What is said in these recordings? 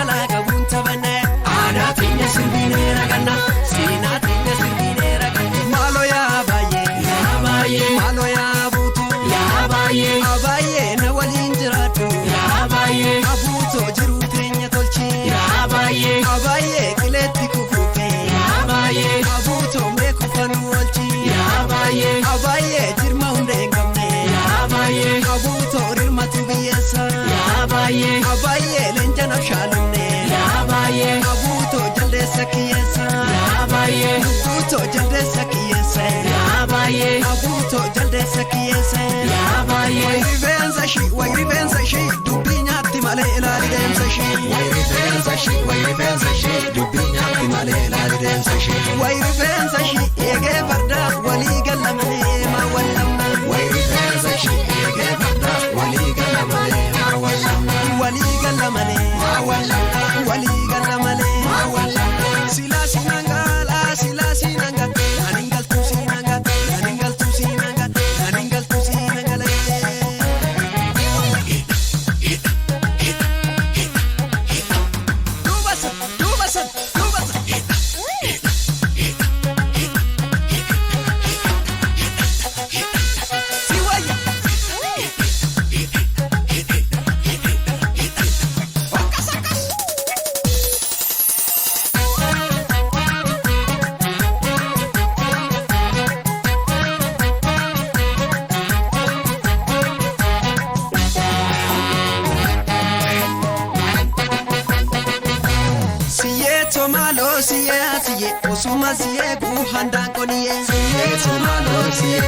jala kabunta bane ana tinya sirbine ragana sina tinya sirbine ragana malo ya baye malo ya butu ya baye na walin jiratu ya baye abuto jiru tinya tolchi ya baye kileti kufuke ya baye abuto me kufanu walchi ya baye jirma unde ngamne ya baye abuto rirmatu biyesa ya baye lenjana shalune ya baye abuto jalde sakiyesa ya baye abuto jalde sakiyesa ya baye abuto jalde sakiyesa ya baye way rivenza shi dubinya timale la rivenza shi way rivenza shi dubinya timale la rivenza shi way rivenza shi ege barda wali galamane ma wallamna way rivenza shi ege barda wali galamane ma wallamna wali galamane ma wallamna wali galamane ma wallamna sila sinanga aningal tu sinanga osuma siye kuhandan koniye siye tomalo siye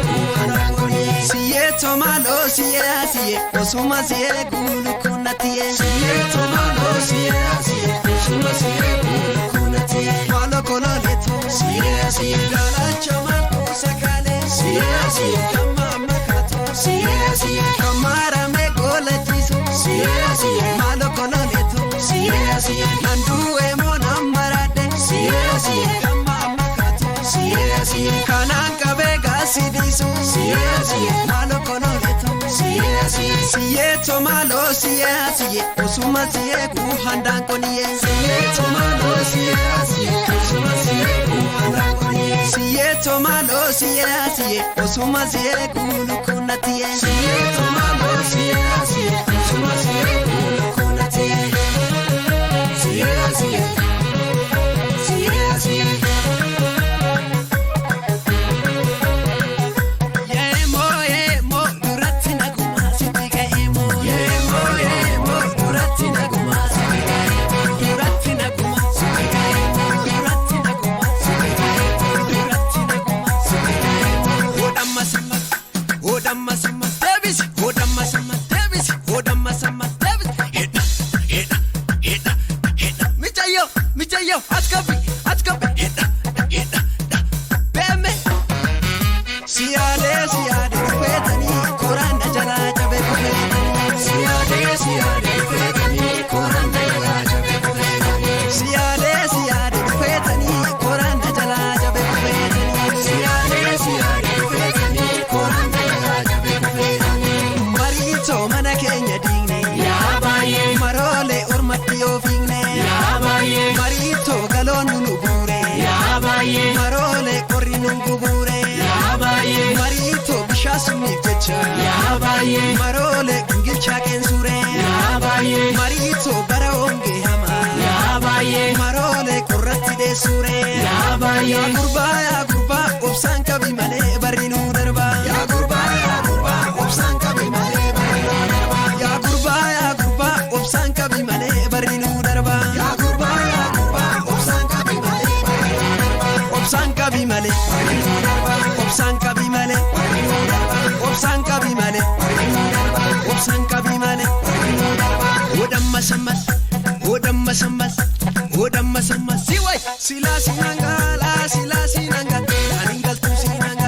kuhandan koniye siye tomalo siye osuma siye kulukunatiye siye tomalo siye osuma siye kulukunatiye malo kololeto siye galachoma sakale siye kama makato siye kamara me golatiso siye malo kololeto siye nanduwe kama makato kananga bega sidisu malo konoleto to malo osuma kuhandan koniye to malo osuma kuhandan koniye to malo osuma kulukunatiye to malo osuma kulukunatiye marole corrinu gubure ya baye marito bishasmi jecha ya baye marole ngilcha kensure ya baye marito baraonge hama ya baye marole qurratti de sure ya baye ya gurba obsanka bimale barinu darba ya gurba obsanka bimale barinu darba ya gurba obsanka bimale barinu darba ya gurba obsanka bimale obsanka bimale obsanka bimale odamma sammas siwai sila sinanga aningal tu sinanga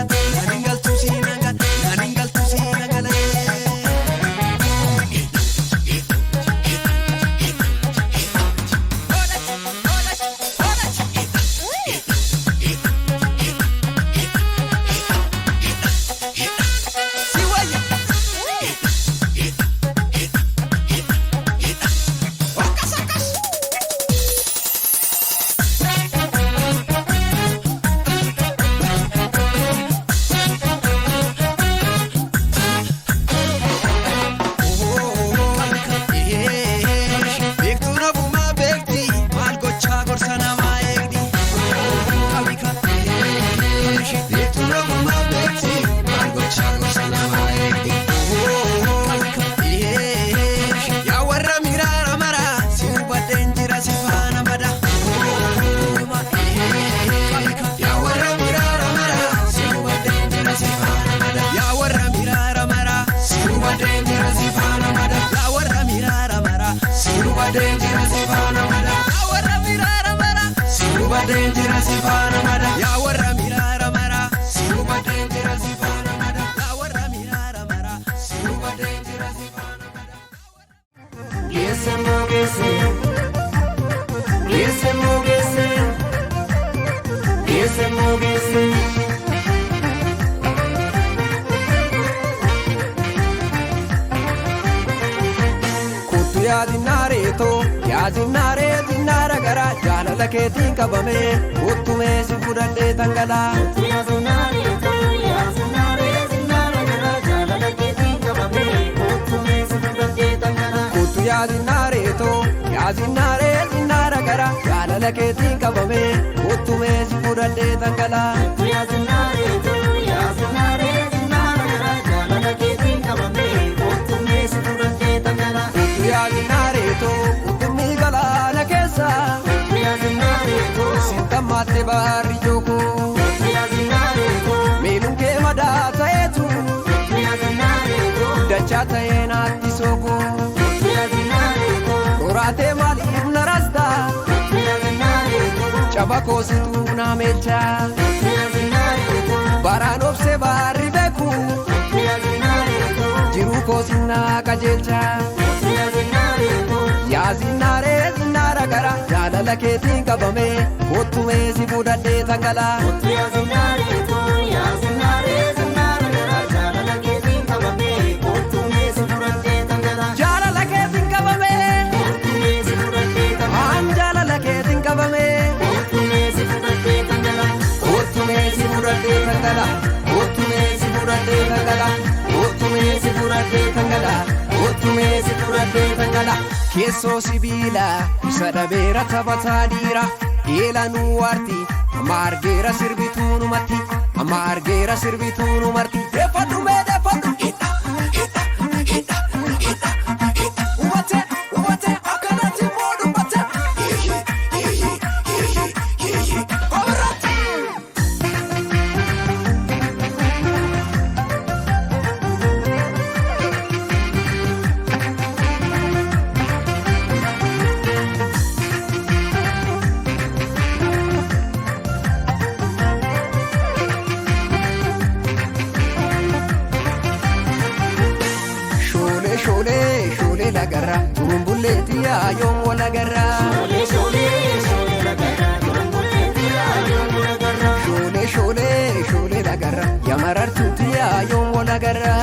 hubadheen jira si faana mada. Yaa warra miraara mara si hubadheen jira si faana mada. Yaa warra miraara mara si hubadheen jira si faana mada. Geesse moo geesse geesse moo geesse geesse moo geesse. Yaa zinnaaree zinnaara garaa jaalala keetiin qabame uttumee si fudhadhee tangalaa. Yaa zinnaaree zinnaara garaa jaalala keetiin qabame uttumee si fudhadhee tangalaa. Yaa zinnaaree zinnaara garaa jaalala keetiin qabame uttumee si fudhadhee tangalaa. Yaa zinnaaree zinnaara garaa jaalala keetiin qabame uttumee si fudhadhee tangalaa. Yaa zinnaaree kutumii galaana keessa sintammaatti baarri jooko miiluun kee madaa ta'eetu dachaa ta'ee naatti sooko dhoraatee maaliif na rasta caba koosituu naa meecha baraan obsee baarri beeku jiruu koosinnaa qajeelcha. Yaa zinnaaree zinnaara garaa jaalala keetiin qabame uttumee si fudhadhee tangalaa. Yaa zinnaaree zinnaara garaa jaalala keetiin qabame uttumee si fudhadhee tangalaa. Jaalala keetiin qabame uttumee si fudhadhee tangalaa. Aan jaalala keetiin qabame uttumee si fudhadhee tangalaa. Uttumee si fudhadhee tangalaa. Uttumee si fudhadhee tangalaa. Uttumee si fudhadhee tangalaa. Uttumee si fudhadhee tangalaa. Keessoo sibiila isa dhabeera taphataa dhiira eelanuu waarti amma argeera sirbituu numatti amma argeera sirbituu numarti. Deeffadhu mee deeffadhu hidha hidha hidha hidha hidha hubate hubate akkanatti immoo dubbate komirratti. Shoolee lagarra turumbulleetii yoom walagarra. Shoolee lagarra yamarartuutii yoom walagarra.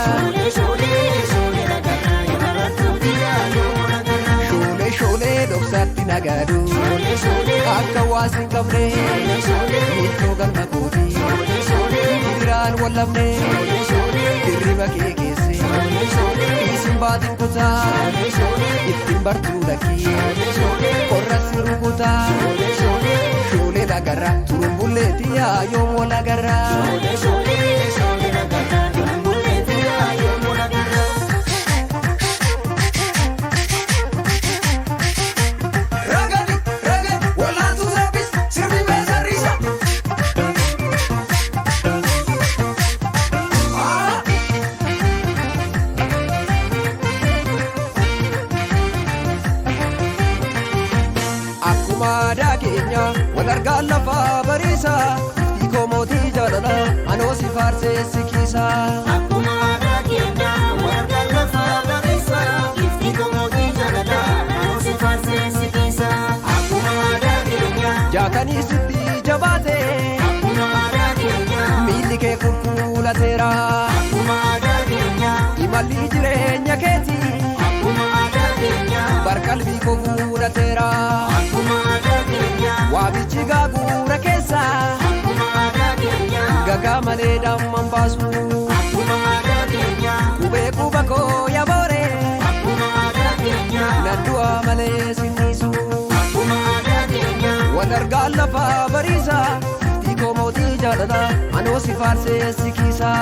Shoolee dhoksaatti nagaadu akka waasin qabne iddoo galma kooti biraan wallabne dirriba kee keesse isin baatin kutaa ittiin bartuu lakkii qorrasi rukutaa. Shoolee lagarra turumbulleetii yoom walagarra. Aadaa keenya wal argaan lafaa bariisa hiikoo mootii jaalala anoo si faarsee si kiisa. Akkuma aadaa keenya wal argaan lafaa bariisa hiikoo mootii jaalala anoo si faarsee si kiisa. Akkuma aadaa keenya jaatanii sitti jabaate akkuma aadaa keenya miilli kee qulqullateera. Akkuma aadaa keenya imalli jireenya keeti akkuma aadaa keenya barqalbii koo fuudhateera. Akkuma aadaa keenya waabichi gaaguura keessa akkuma aadaa keenya gagaa malee damman baasu. Akkuma aadaa keenya qubee quba koo yaboore akkuma aadaa keenya naddu'a malee sinniisu. Akkuma aadaa keenya wal argaan lafaa bariisa hiikoo mootii jaalala anoo si faarsee si kiisa.